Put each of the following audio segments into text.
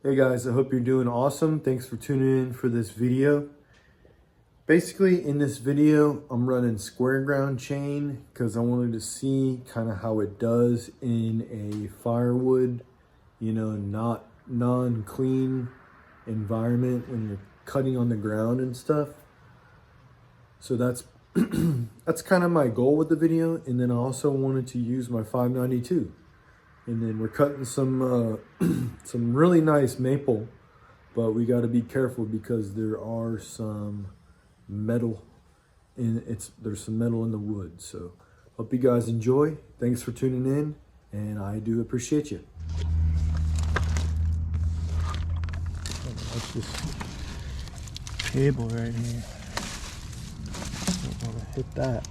Hey guys, I hope you're doing awesome. Thanks for tuning in for this video. Basically, in this video, I'm running square ground chain because I wanted to see kind of how it does in a firewood, not non-clean environment when you're cutting on the ground and stuff. So that's that's kind of my goal with the video. And then I also wanted to use my 592. And then we're cutting some some really nice maple, but we got to be careful because there are some metal there's some metal in the wood. So hope you guys enjoy. Thanks for tuning in, and I do appreciate you. That's this table right here. Don't want to hit that.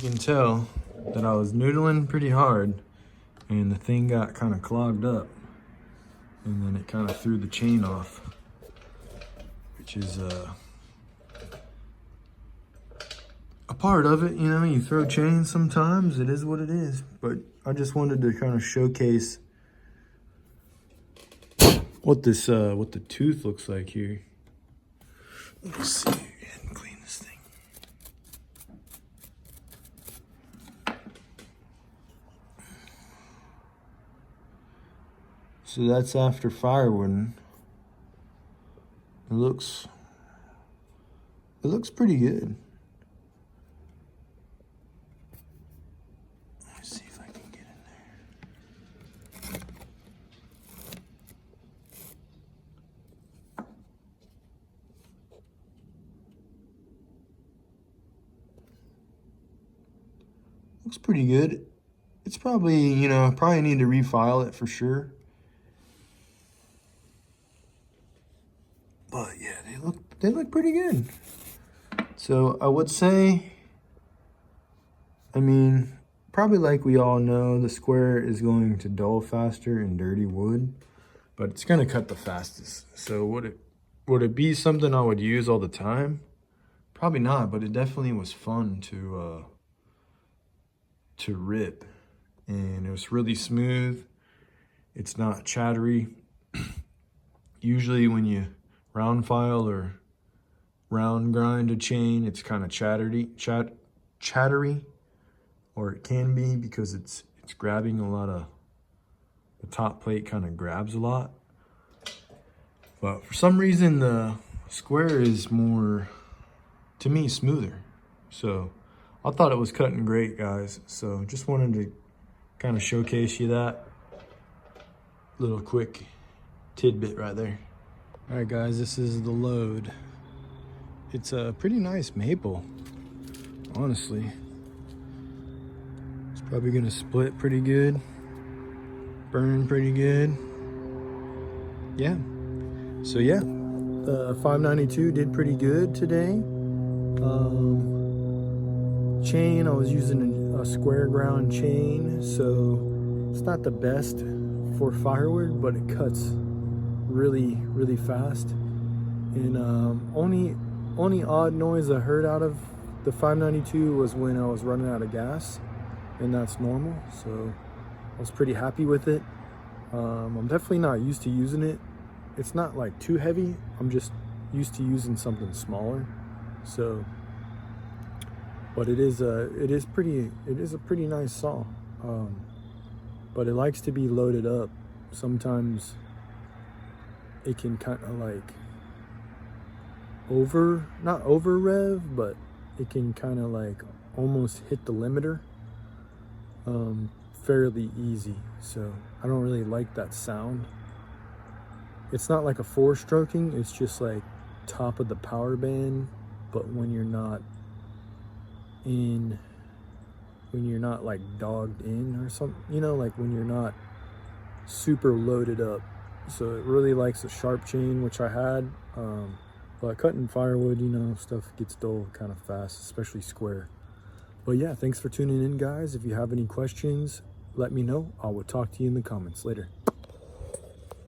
can tell that I was noodling pretty hard and the thing got kind of clogged up, and then it kind of threw the chain off, which is a part of it. You know, you throw chains sometimes, it is what it is. But I just wanted to kind of showcase what this what the tooth looks like here. Let's see, go ahead and clean this thing. So that's after firewooding. It looks pretty good. Let's see if I can get in there. Looks pretty good. It's probably, you know, I probably need to refile it for sure. But yeah, they look pretty good. So I would say, I mean, probably like we all know, the square is going to dull faster in dirty wood, but it's gonna cut the fastest. So would it be something I would use all the time? Probably not, but it definitely was fun to rip, and it was really smooth. It's not chattery. Usually when you round file or round grind a chain, it's kind of chattery, or it can be because it's grabbing a lot of, the top plate kind of grabs a lot. But for some reason the square is more, to me, smoother. So I thought it was cutting great, guys. So just wanted to kind of showcase you that little quick tidbit right there. All right, guys, this is the load. It's a pretty nice maple, honestly. It's probably gonna split pretty good, burn pretty good. Yeah. So yeah, the 592 did pretty good today. Chain, I was using a square ground chain, so it's not the best for firewood, but it cuts really fast. And only odd noise I heard out of the 592 was when I was running out of gas, and that's normal. So I was pretty happy with it. I'm definitely not used to using it. It's not like too heavy. I'm just used to using something smaller. So, but it is a pretty nice saw. But it likes to be loaded up. Sometimes it can kind of like not over rev, but it can kind of like almost hit the limiter fairly easy. So I don't really like that sound. It's not like a 4-stroking, it's just like top of the power band, but when you're not like dogged in or something, you know, like when you're not super loaded up. So it really likes a sharp chain, which I had, but cutting firewood, you know, stuff gets dull kind of fast, especially square. But yeah, thanks for tuning in, guys. If you have any questions, let me know. I will talk to you in the comments later.